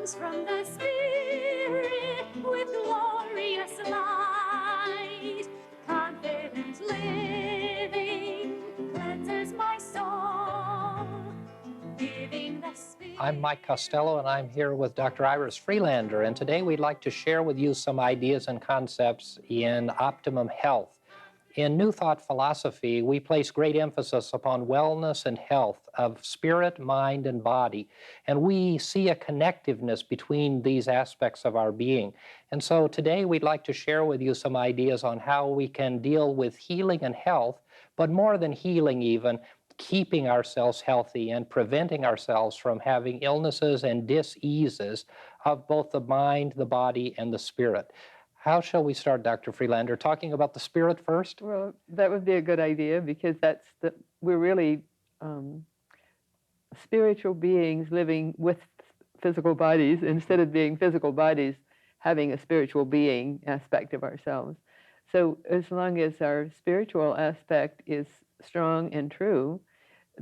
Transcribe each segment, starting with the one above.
comes from the Spirit with glorious light. Confident living cleanses my soul, giving the Spirit. I'm Mike Costello, and I'm here with Dr. Iris Freelander, and today we'd like to share with you some ideas and concepts in Optimum Health. In New Thought philosophy, we place great emphasis upon wellness and health of spirit, mind, and body, and we see a connectiveness between these aspects of our being. And so today we'd like to share with you some ideas on how we can deal with healing and health, but more than healing even, keeping ourselves healthy and preventing ourselves from having illnesses and diseases of both the mind, the body, and the spirit. How shall we start, Dr. Freelander? Talking about the spirit first? Well, that would be a good idea because we're really spiritual beings living with physical bodies instead of being physical bodies having a spiritual being aspect of ourselves. So as long as our spiritual aspect is strong and true,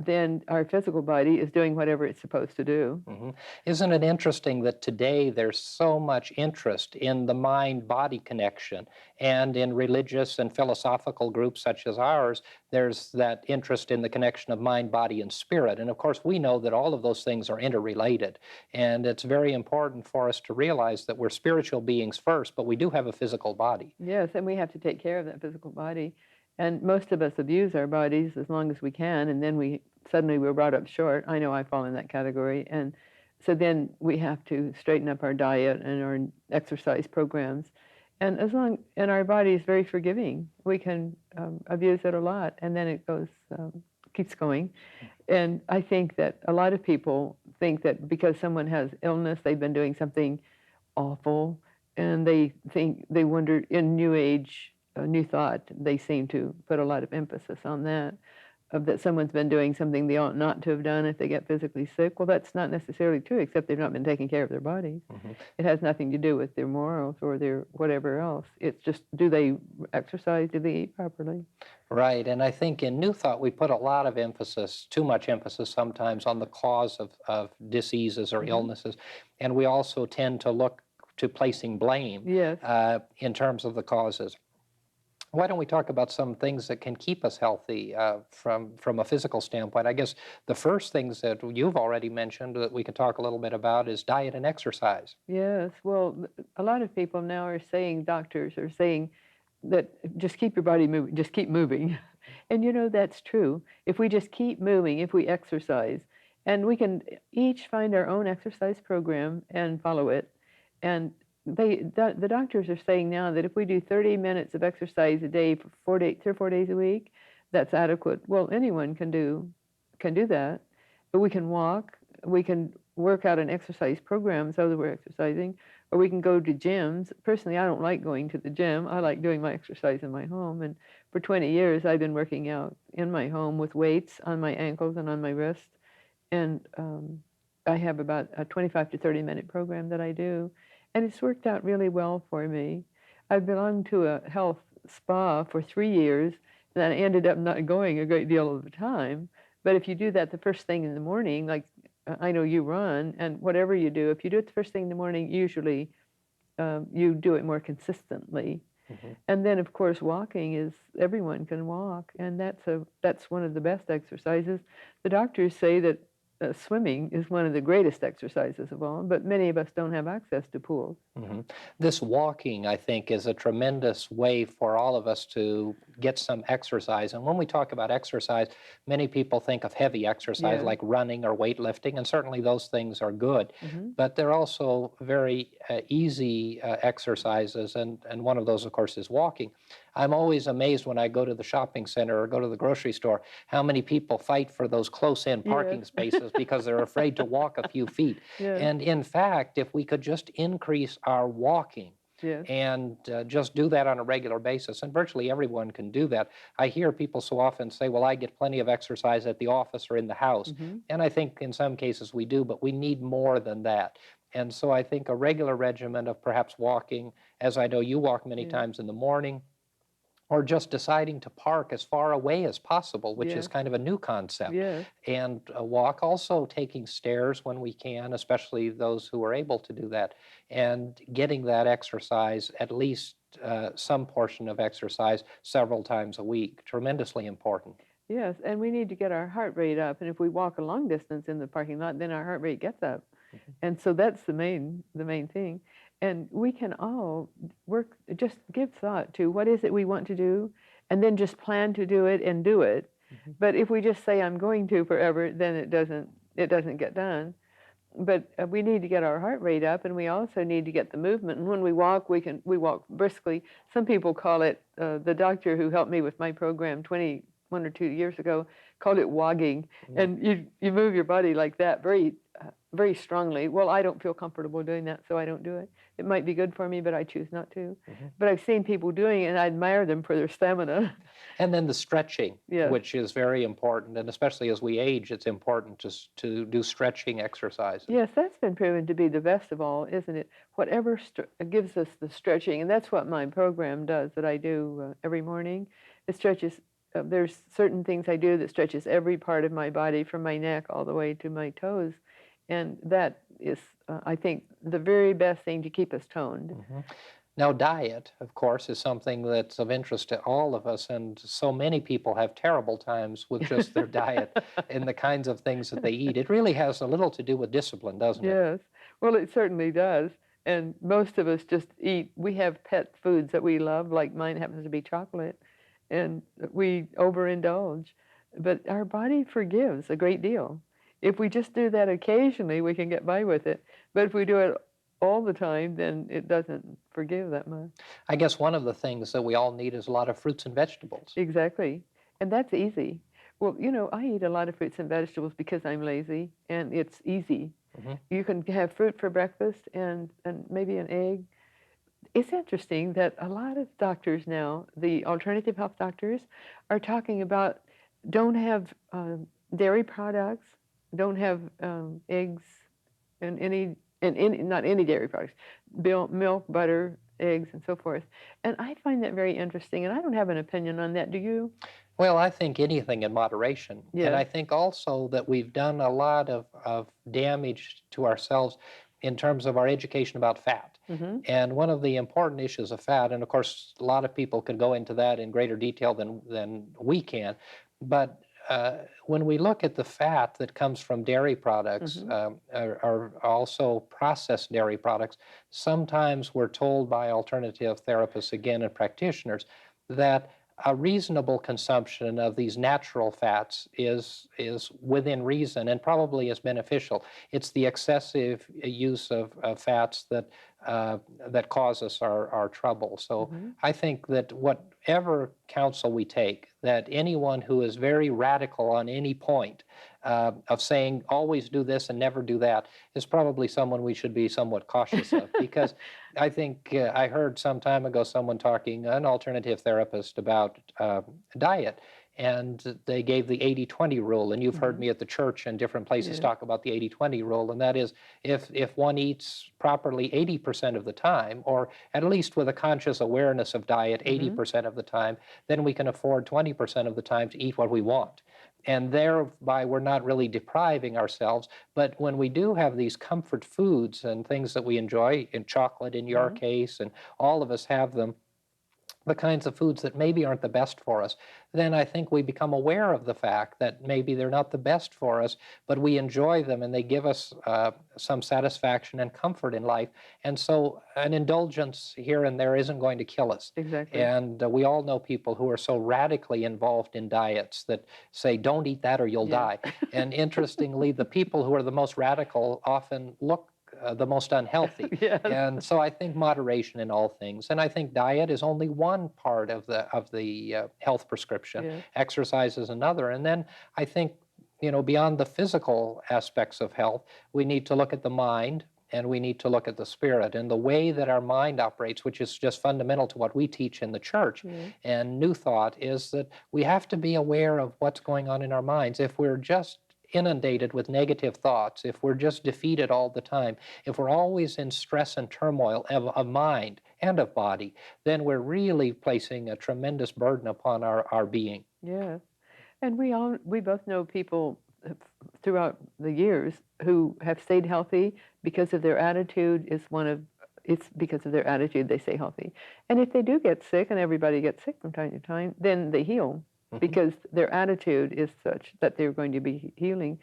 then our physical body is doing whatever it's supposed to do. Mm-hmm. Isn't it interesting that today there's so much interest in the mind-body connection, and in religious and philosophical groups such as ours, there's that interest in the connection of mind, body, and spirit. And of course, we know that all of those things are interrelated, and it's very important for us to realize that we're spiritual beings first, but we do have a physical body. Yes, and we have to take care of that physical body. And most of us abuse our bodies as long as we can, and then we're brought up short. I know I fall in that category. And so then we have to straighten up our diet and our exercise programs. And our body is very forgiving. We can abuse it a lot, and then it keeps going. And I think that a lot of people think that because someone has illness, they've been doing something awful, and they wonder in New Age, New Thought, they seem to put a lot of emphasis on that someone's been doing something they ought not to have done if they get physically sick. Well, that's not necessarily true, except they've not been taking care of their bodies. Mm-hmm. It has nothing to do with their morals or their whatever else. It's just, do they exercise? Do they eat properly? Right, and I think in New Thought we put a lot of emphasis, too much emphasis sometimes, on the cause of diseases or mm-hmm. illnesses, and we also tend to look to placing blame yes. In terms of the causes. Why don't we talk about some things that can keep us healthy from a physical standpoint? I guess the first things that you've already mentioned that we can talk a little bit about is diet and exercise. Yes, well, a lot of people now are saying, doctors are saying that just keep your body moving, just keep moving. And you know, that's true. If we just keep moving, if we exercise, and we can each find our own exercise program and follow it, and the doctors are saying now that if we do 30 minutes of exercise a day for 3 or 4 days a week, that's adequate. Well, anyone can do that, but we can walk, we can work out an exercise program so that we're exercising, or we can go to gyms. Personally, I don't like going to the gym. I like doing my exercise in my home, and for 20 years I've been working out in my home with weights on my ankles and on my wrists, and I have about a 25 to 30 minute program that I do. And it's worked out really well for me. I belonged to a health spa for 3 years, and I ended up not going a great deal of the time. But if you do that the first thing in the morning, like I know you run, and whatever you do, if you do it the first thing in the morning, usually you do it more consistently. Mm-hmm. And then, of course, walking is, everyone can walk, and that's one of the best exercises. The doctors say that swimming is one of the greatest exercises of all, but many of us don't have access to pools. Mm-hmm. This walking, I think, is a tremendous way for all of us to get some exercise. And when we talk about exercise, many people think of heavy exercise like running or weightlifting, and certainly those things are good. Mm-hmm. But they're also very easy exercises, and one of those, of course, is walking. I'm always amazed when I go to the shopping center or go to the grocery store how many people fight for those close-in parking spaces because they're afraid to walk a few feet. Yes. And in fact, if we could just increase our walking, yes, and just do that on a regular basis, and virtually everyone can do that. I hear people so often say, well, I get plenty of exercise at the office or in the house. Mm-hmm. And I think in some cases we do, but we need more than that. And so I think a regular regimen of perhaps walking, as I know you walk many times in the morning, or just deciding to park as far away as possible, which is Yes. kind of a new concept, Yes. and walk, also taking stairs when we can, especially those who are able to do that, and getting that exercise, at least some portion of exercise, several times a week, tremendously important. Yes, and we need to get our heart rate up. And if we walk a long distance in the parking lot, then our heart rate gets up. And so that's the main thing. And we can all work, just give thought to what is it we want to do, and then just plan to do it and do it. But if we just say I'm going to forever, then it doesn't get done. But we need to get our heart rate up, and we also need to get the movement. And when we walk, we walk briskly. Some people call it, the doctor who helped me with my program 21 or 2 years ago called it wogging. And you move your body like that very strongly. Well, I don't feel comfortable doing that, so I don't do it. It might be good for me, but I choose not to. But I've seen people doing it, and I admire them for their stamina. And then the stretching, Yes. which is very important, and especially as we age, it's important to do stretching exercises. Yes, that's been proven to be the best of all, isn't it? Whatever gives us the stretching, and that's what my program does, that I do every morning. It stretches, there's certain things I do that stretches every part of my body from my neck all the way to my toes. And that is, I think, the very best thing to keep us toned. Now, diet, of course, is something that's of interest to all of us, and so many people have terrible times with just their diet and the kinds of things that they eat. It really has a little to do with discipline, doesn't it? Yes, well, it certainly does. And most of us just eat, we have pet foods that we love, like mine happens to be chocolate, and we overindulge. But our body forgives a great deal. If we just do that occasionally, we can get by with it. But if we do it all the time, then it doesn't forgive that much. I guess one of the things that we all need is a lot of fruits and vegetables. Exactly. And that's easy. Well, I eat a lot of fruits and vegetables because I'm lazy, and it's easy. You can have fruit for breakfast and maybe an egg. It's interesting that a lot of doctors now, the alternative health doctors, are talking about don't have dairy products, don't have eggs, and not any dairy products, milk, butter, eggs, and so forth. And I find that very interesting, and I don't have an opinion on that. Do you? Well, I think anything in moderation. And I Yes. think also that we've done a lot of damage to ourselves in terms of our education about fat. And one of the important issues of fat, and of course, a lot of people could go into that in greater detail than we can, but when we look at the fat that comes from dairy products, or also processed dairy products, sometimes we're told by alternative therapists, again, and practitioners, that a reasonable consumption of these natural fats is within reason and probably is beneficial. It's the excessive use of fats that that cause us our trouble. So I think that whatever counsel we take, that anyone who is very radical on any point of saying always do this and never do that is probably someone we should be somewhat cautious of, because I think I heard some time ago someone talking, an alternative therapist, about diet, and they gave the 80-20 rule, and you've heard me at the church and different places talk about the 80-20 rule, and that is if one eats properly 80% of the time, or at least with a conscious awareness of diet 80% of the time, then we can afford 20% of the time to eat what we want. And thereby we're not really depriving ourselves. But when we do have these comfort foods and things that we enjoy, in chocolate in your case, and all of us have them, the kinds of foods that maybe aren't the best for us, then I think we become aware of the fact that maybe they're not the best for us, but we enjoy them and they give us some satisfaction and comfort in life. And so an indulgence here and there isn't going to kill us. Exactly. And we all know people who are so radically involved in diets that say, don't eat that or you'll die. And interestingly, the people who are the most radical often look the most unhealthy. Yes. And so I think moderation in all things. And I think diet is only one part of the health prescription. Yes. Exercise is another. And then I think, beyond the physical aspects of health, we need to look at the mind and we need to look at the spirit and the way that our mind operates, which is just fundamental to what we teach in the church. And New Thought is that we have to be aware of what's going on in our minds. If we're just inundated with negative thoughts, if we're just defeated all the time, if we're always in stress and turmoil of mind and of body, then we're really placing a tremendous burden upon our being. Yeah. And we both know people throughout the years who have stayed healthy because of their attitude is it's because of their attitude they stay healthy. And if they do get sick, and everybody gets sick from time to time, then they heal because their attitude is such that they're going to be healing.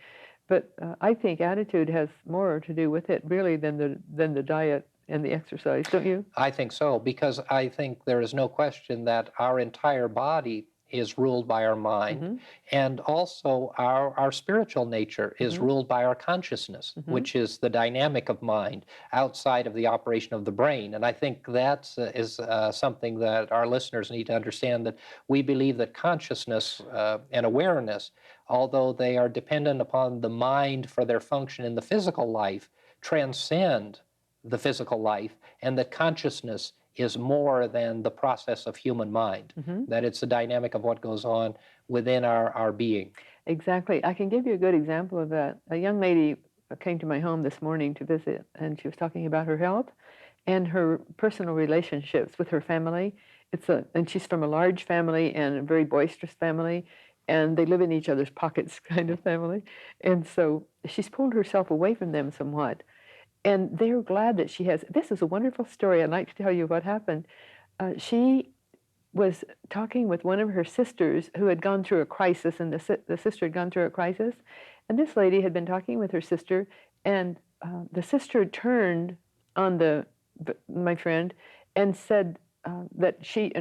But I think attitude has more to do with it really than the diet and the exercise, don't you? I think so, because I think there is no question that our entire body is ruled by our mind, and also our spiritual nature is ruled by our consciousness, which is the dynamic of mind outside of the operation of the brain. And I think that is something that our listeners need to understand, that we believe that consciousness and awareness, although they are dependent upon the mind for their function in the physical life, transcend the physical life, and that consciousness is more than the process of human mind, that it's the dynamic of what goes on within our being. Exactly. I can give you a good example of that. A young lady came to my home this morning to visit, and she was talking about her health and her personal relationships with her family. And she's from a large family and a very boisterous family, and they live in each other's pockets kind of family. And so she's pulled herself away from them somewhat. And they're glad that she has. This is a wonderful story. I'd like to tell you what happened. She was talking with one of her sisters who had gone through a crisis, and the sister had gone through a crisis. And this lady had been talking with her sister, and the sister turned on my friend and said that she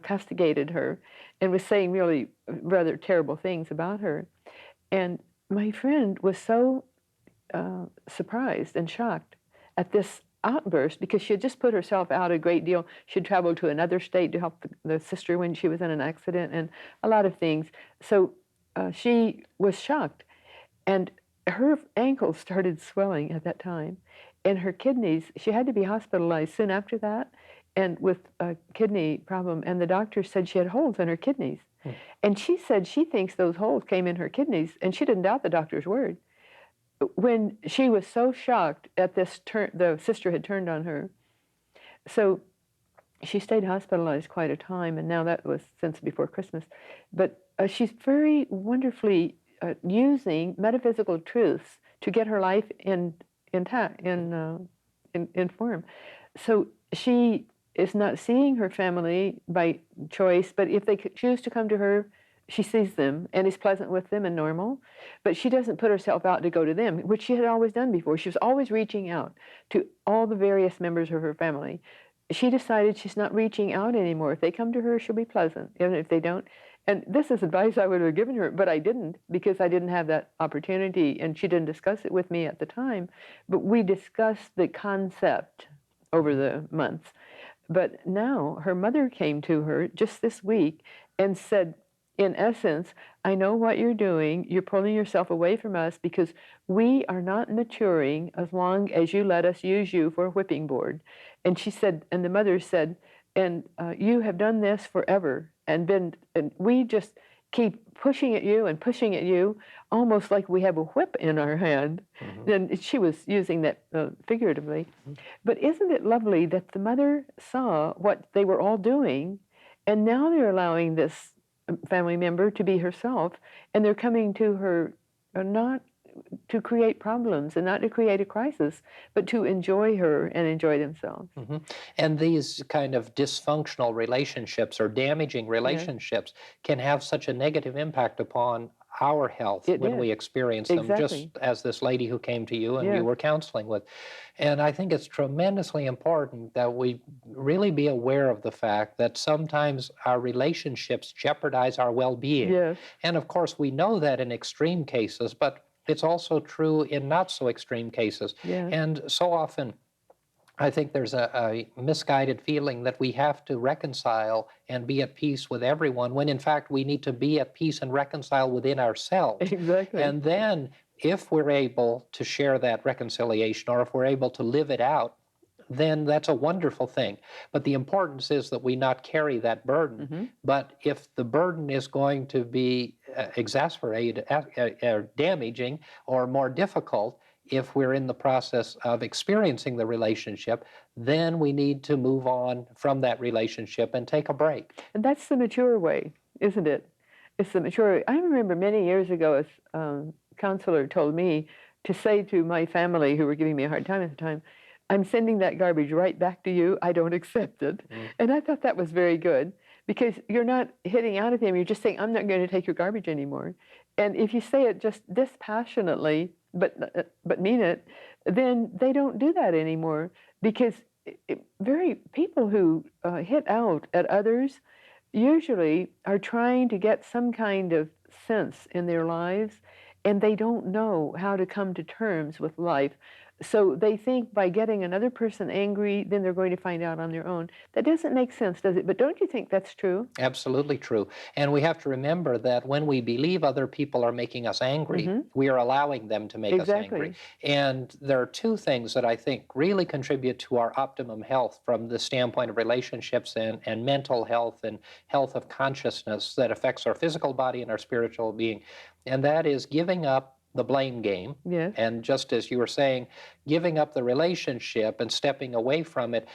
castigated her and was saying really rather terrible things about her. And my friend was so surprised and shocked at this outburst because she had just put herself out a great deal. She had traveled to another state to help the sister when she was in an accident and a lot of things. So she was shocked, and her ankles started swelling at that time, and her kidneys, she had to be hospitalized soon after that, and with a kidney problem, and the doctor said she had holes in her kidneys. And she said she thinks those holes came in her kidneys, and she didn't doubt the doctor's word. When she was so shocked at this turn, the sister had turned on her. So she stayed hospitalized quite a time, and now that was since before Christmas. But she's very wonderfully using metaphysical truths to get her life in form. So she is not seeing her family by choice, but if they choose to come to her, she sees them and is pleasant with them and normal, but she doesn't put herself out to go to them, which she had always done before. She was always reaching out to all the various members of her family. She decided she's not reaching out anymore. If they come to her, she'll be pleasant, even if they don't. And this is advice I would have given her, but I didn't because I didn't have that opportunity, and she didn't discuss it with me at the time. But we discussed the concept over the months. But now her mother came to her just this week and said, in essence, I know what you're doing. You're pulling yourself away from us because we are not maturing as long as you let us use you for a whipping board. And she said, and the mother said, and you have done this forever, and we just keep pushing at you, almost like we have a whip in our hand. And she was using that figuratively. But isn't it lovely that the mother saw what they were all doing, and now they're allowing this family member to be herself, and they're coming to her not to create problems and not to create a crisis, but to enjoy her and enjoy themselves. And these kind of dysfunctional relationships or damaging relationships can have such a negative impact upon our health when we experience them, just as this lady who came to you and you were counseling with. And I think it's tremendously important that we really be aware of the fact that sometimes our relationships jeopardize our well-being. And of course, we know that in extreme cases, but it's also true in not so extreme cases. And so often, I think there's a misguided feeling that we have to reconcile and be at peace with everyone, when in fact we need to be at peace and reconcile within ourselves. And then if we're able to share that reconciliation, or if we're able to live it out, then that's a wonderful thing. But the importance is that we not carry that burden. But if the burden is going to be damaging or more difficult if we're in the process of experiencing the relationship. Then we need to move on from that relationship and take a break. And that's the mature way, isn't it? It's the mature way. I remember many years ago, a counselor told me to say to my family, who were giving me a hard time at the time, I'm sending that garbage right back to you. I don't accept it. And I thought that was very good, because you're not hitting out at them. You're just saying, I'm not going to take your garbage anymore. And if you say it just dispassionately, but mean it, then they don't do that anymore. Because people who hit out at others usually are trying to get some kind of sense in their lives, and they don't know how to come to terms with life. So they think by getting another person angry, then they're going to find out on their own. That doesn't make sense, does it? But don't you think that's true? Absolutely true. And we have to remember that when we believe other people are making us angry, we are allowing them to make us angry. And there are two things that I think really contribute to our optimum health from the standpoint of relationships and mental health and health of consciousness that affects our physical body and our spiritual being. And that is giving up the blame game. Yes. And just as you were saying, giving up the relationship and stepping away from it,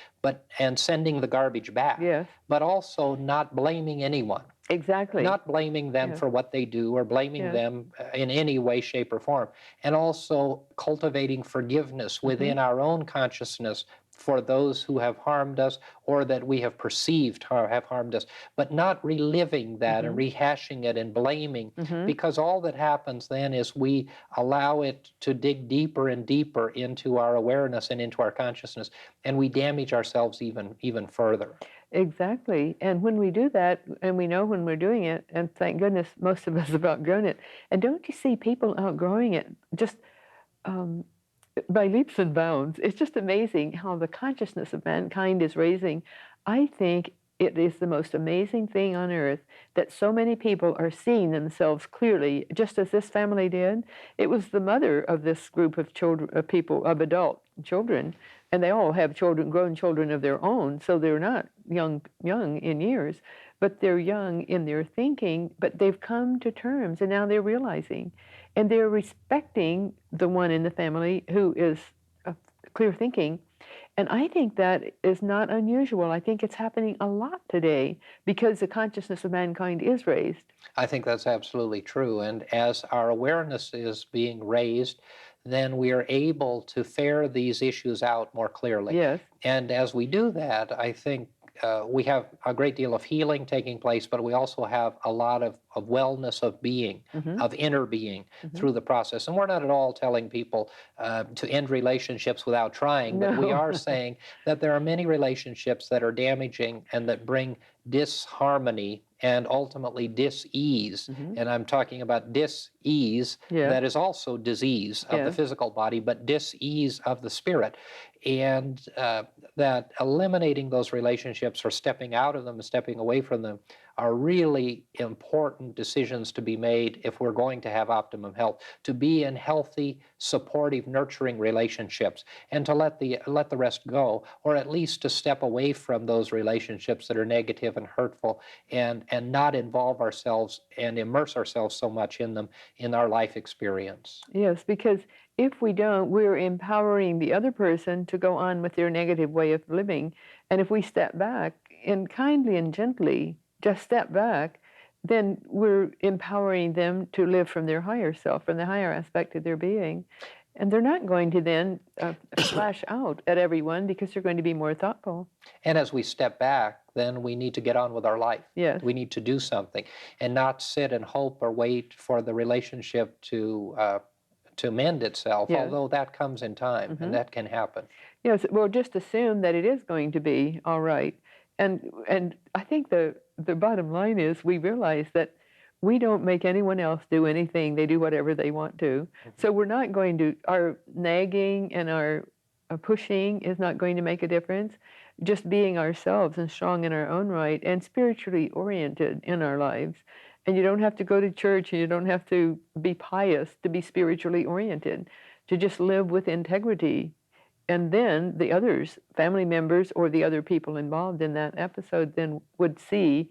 and sending the garbage back. Yes. But also not blaming anyone. Exactly. Not blaming them for what they do or blaming them in any way, shape, or form. And also cultivating forgiveness within our own consciousness for those who have harmed us or that we have perceived have harmed us, but not reliving that and rehashing it and blaming, because all that happens then is we allow it to dig deeper and deeper into our awareness and into our consciousness, and we damage ourselves even further. Exactly. And when we do that, and we know when we're doing it, and thank goodness most of us have outgrown it, and don't you see people outgrowing it just by leaps and bounds? It's just amazing how the consciousness of mankind is raising. I think it is the most amazing thing on earth that so many people are seeing themselves clearly, just as this family did. It was the mother of this group of children, of people, of adult children, and they all have children, grown children of their own, so they're not young in years, but they're young in their thinking, but they've come to terms, and now they're realizing, and they're respecting the one in the family who is clear thinking. And I think that is not unusual. I think it's happening a lot today because the consciousness of mankind is raised. I think that's absolutely true. And as our awareness is being raised, then we are able to ferret these issues out more clearly. Yes. And as we do that, I think we have a great deal of healing taking place, but we also have a lot of wellness of being, of inner being through the process. And we're not at all telling people to end relationships without trying, but we are saying that there are many relationships that are damaging and that bring disharmony and ultimately dis-ease. And I'm talking about dis-ease that is also disease of the physical body, but dis-ease of the spirit. And that eliminating those relationships or stepping out of them and stepping away from them are really important decisions to be made if we're going to have optimum health, to be in healthy, supportive, nurturing relationships, and to let the rest go, or at least to step away from those relationships that are negative and hurtful, and not involve ourselves and immerse ourselves so much in them in our life experience. Yes, because if we don't, we're empowering the other person to go on with their negative way of living. And if we step back and kindly and gently just step back, then we're empowering them to live from their higher self, from the higher aspect of their being. And they're not going to then flash out at everyone because they're going to be more thoughtful. And as we step back, then we need to get on with our life. Yes. We need to do something and not sit and hope or wait for the relationship to mend itself, although that comes in time and that can happen. Yes, well, just assume that it is going to be all right. And I think the bottom line is we realize that we don't make anyone else do anything. They do whatever they want to. So we're not going to, our nagging and our pushing is not going to make a difference. Just being ourselves and strong in our own right and spiritually oriented in our lives. And you don't have to go to church and you don't have to be pious to be spiritually oriented, to just live with integrity. And then the others, family members or the other people involved in that episode, then would see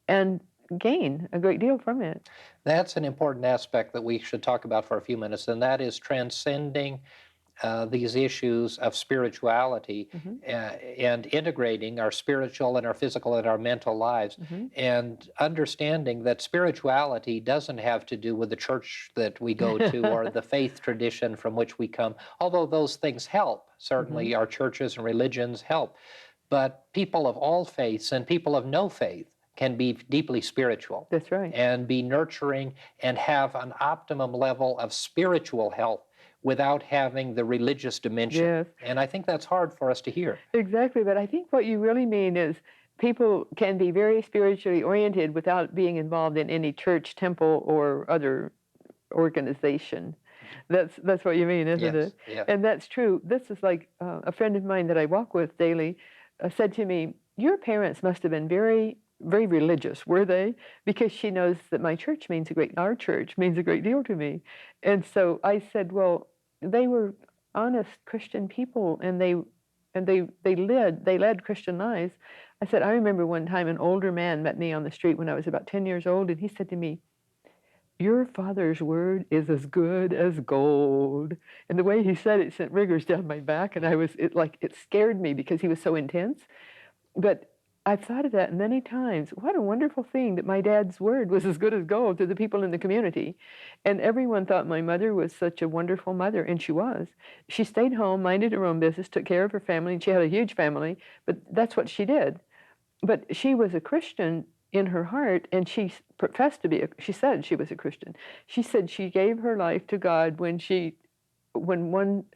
and gain a great deal from it. That's an important aspect that we should talk about for a few minutes, and that is transcending these issues of spirituality Hmm. and integrating our spiritual and our physical and our mental lives, Hmm. and understanding that spirituality doesn't have to do with the church that we go to or the faith tradition from which we come, although those things help. Certainly, our churches and religions help. But people of all faiths and people of no faith can be deeply spiritual That's right. and be nurturing and have an optimum level of spiritual health without having the religious dimension. Yes, And I think that's hard for us to hear. exactly. But I think what you really mean is people can be very spiritually oriented without being involved in any church, temple, or other organization. That's what you mean, isn't Yes, it? yes. And that's true. This is like a friend of mine that I walk with daily said to me, "Your parents must have been very, very religious, were they? Because she knows that our church means a great deal to me." And so I said, "Well, they were honest Christian people, and they led Christian lives." I said, "I remember one time an older man met me on the street when I was about 10 years old, and he said to me, 'Your father's word is as good as gold.'" And the way he said it sent rigors down my back, and it scared me because he was so intense. But I've thought of that many times. What a wonderful thing that my dad's word was as good as gold to the people in the community. And everyone thought my mother was such a wonderful mother, and she was. She stayed home, minded her own business, took care of her family, and she had a huge family, but that's what she did. But she was a Christian in her heart, and she professed to be. She said she was a Christian. She said she gave her life to God when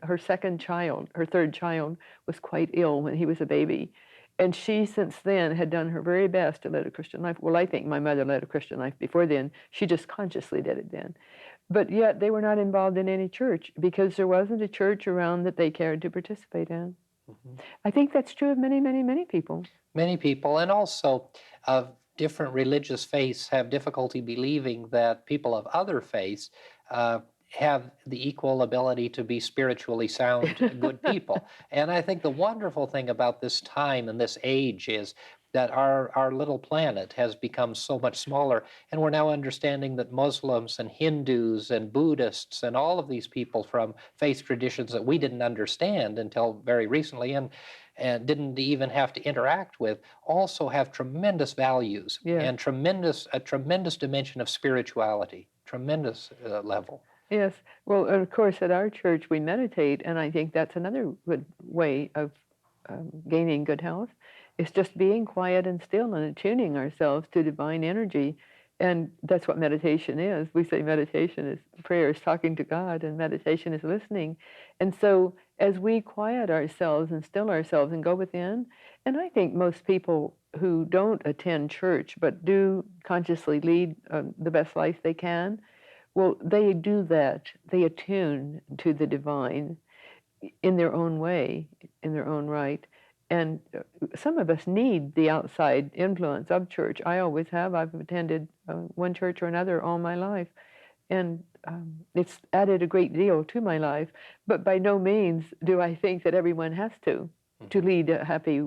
her third child, was quite ill when he was a baby, and she since then had done her very best to lead a Christian life. Well, I think my mother led a Christian life before then. She just consciously did it then. But yet they were not involved in any church because there wasn't a church around that they cared to participate in. Mhm. I think that's true of many, many, many people. Many people, and also of different religious faiths, have difficulty believing that people of other faiths uh, have the equal ability to be spiritually sound, good people. And I think the wonderful thing about this time and this age is that our little planet has become so much smaller, and we're now understanding that Muslims and Hindus and Buddhists and all of these people from faith traditions that we didn't understand until very recently, and didn't even have to interact with, also have tremendous values Yes. and a tremendous dimension of spirituality, tremendous level. Yes. Well, of course, at our church we meditate, and I think that's another good way of gaining good health. It's just being quiet and still and attuning ourselves to divine energy. And that's what meditation is. We say meditation is prayer is talking to God, and meditation is listening. And so as we quiet ourselves and still ourselves and go within, and I think most people who don't attend church but do consciously lead the best life they can, well, they do that. They attune to the divine in their own way, in their own right. And some of us need the outside influence of church. I always have. I've attended one church or another all my life. And it's added a great deal to my life. But by no means do I think that everyone has to lead a happy,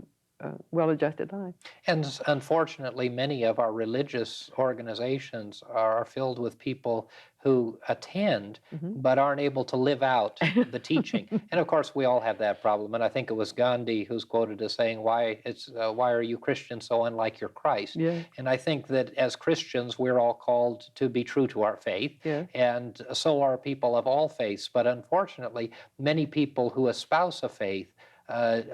well-adjusted life. And unfortunately, many of our religious organizations are filled with people who attend but aren't able to live out the teaching. And of course, we all have that problem. And I think it was Gandhi who's quoted as saying, why are you Christians so unlike your Christ?" Yeah. And I think that as Christians, we're all called to be true to our faith. Yeah. And so are people of all faiths. But unfortunately, many people who espouse a faith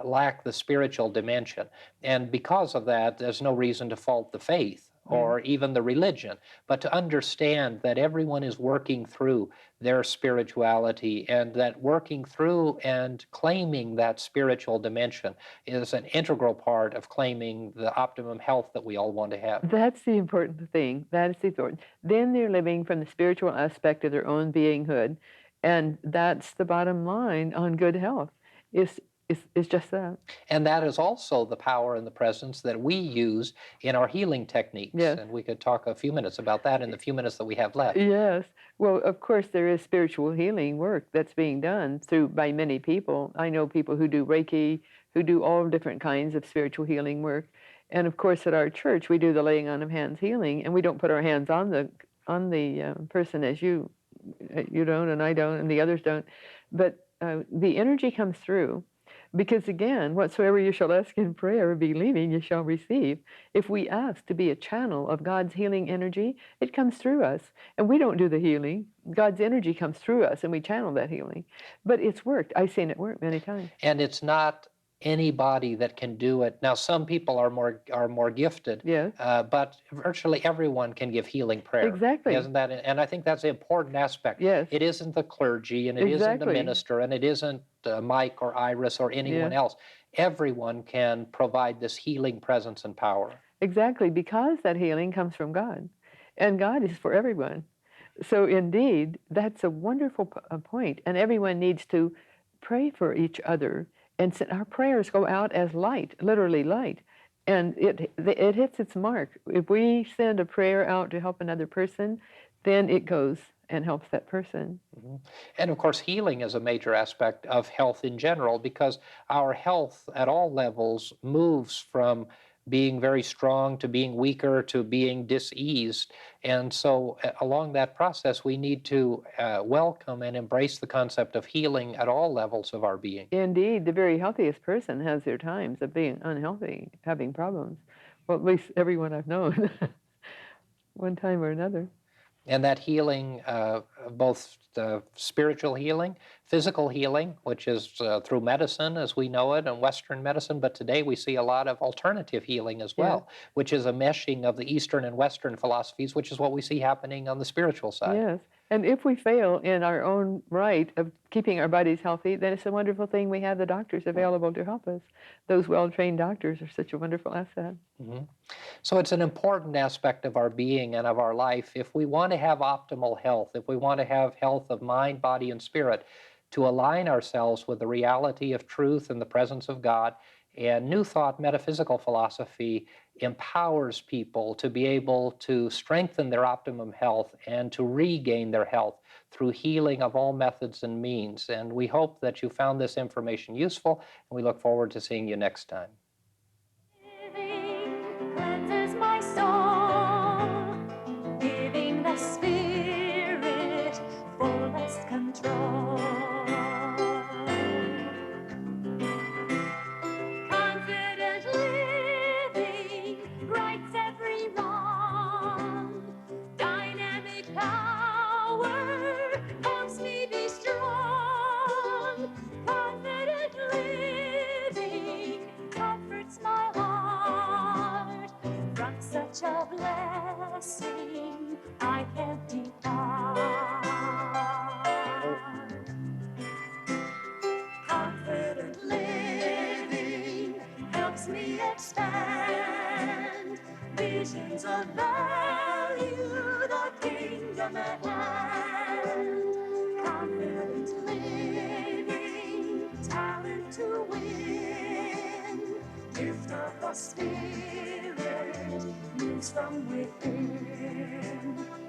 lack the spiritual dimension. And because of that, there's no reason to fault the faith or even the religion, but to understand that everyone is working through their spirituality, and that working through and claiming that spiritual dimension is an integral part of claiming the optimum health that we all want to have. That's the important thing. That is the important. Then they're living from the spiritual aspect of their own beinghood, and that's the bottom line on good health. Is just that. And that is also the power and the presence that we use in our healing techniques. Yes. And we could talk a few minutes about that in the few minutes that we have left. Yes. Well, of course, there is spiritual healing work that's being done by many people. I know people who do Reiki, who do all different kinds of spiritual healing work. And of course, at our church, we do the laying on of hands healing, and we don't put our hands on the person as you don't, and I don't, and the others don't. But the energy comes through, because again, whatsoever you shall ask in prayer, believing you shall receive. If we ask to be a channel of God's healing energy, it comes through us. And we don't do the healing. God's energy comes through us, and we channel that healing. But it's worked. I've seen it work many times. And it's not anybody that can do it. Now, some people are more gifted, Yes. but virtually everyone can give healing prayer. Exactly. Isn't that? And I think that's an important aspect. Yes. It isn't the clergy, and it isn't the Exactly. minister, and it isn't Mike or Iris or anyone Yeah. else. Everyone can provide this healing presence and power. Exactly, because that healing comes from God, and God is for everyone. So indeed, that's a wonderful point, and everyone needs to pray for each other. And our prayers go out as light, literally light, and it hits its mark. If we send a prayer out to help another person, then it goes and helps that person. Mm-hmm. And of course, healing is a major aspect of health in general, because our health at all levels moves from being very strong to being weaker to being diseased. And so along that process, we need to welcome and embrace the concept of healing at all levels of our being. Indeed, the very healthiest person has their times of being unhealthy, having problems. Well, at least everyone I've known, one time or another. And that healing, both spiritual healing, physical healing, which is through medicine as we know it and Western medicine, but today we see a lot of alternative healing as well, which is a meshing of the Eastern and Western philosophies, which is what we see happening on the spiritual side. Yes. And if we fail in our own right of keeping our bodies healthy, then it's a wonderful thing we have the doctors available to help us. Those well-trained doctors are such a wonderful asset. Mm-hmm. So it's an important aspect of our being and of our life. If we want to have optimal health, if we want to have health of mind, body, and spirit, to align ourselves with the reality of truth and the presence of God. And New Thought metaphysical philosophy empowers people to be able to strengthen their optimum health and to regain their health through healing of all methods and means. And we hope that you found this information useful, and we look forward to seeing you next time. Living cleanses my soul, giving the spirit fullest control. Confident living rights every wrong. Dynamic power helps me be strong. Confident living comforts my heart. From such a blessing I can't depart. Confident living helps me expand visions of value, the kingdom at hand. Confident living, talent to win, gift of the Spirit moves from within.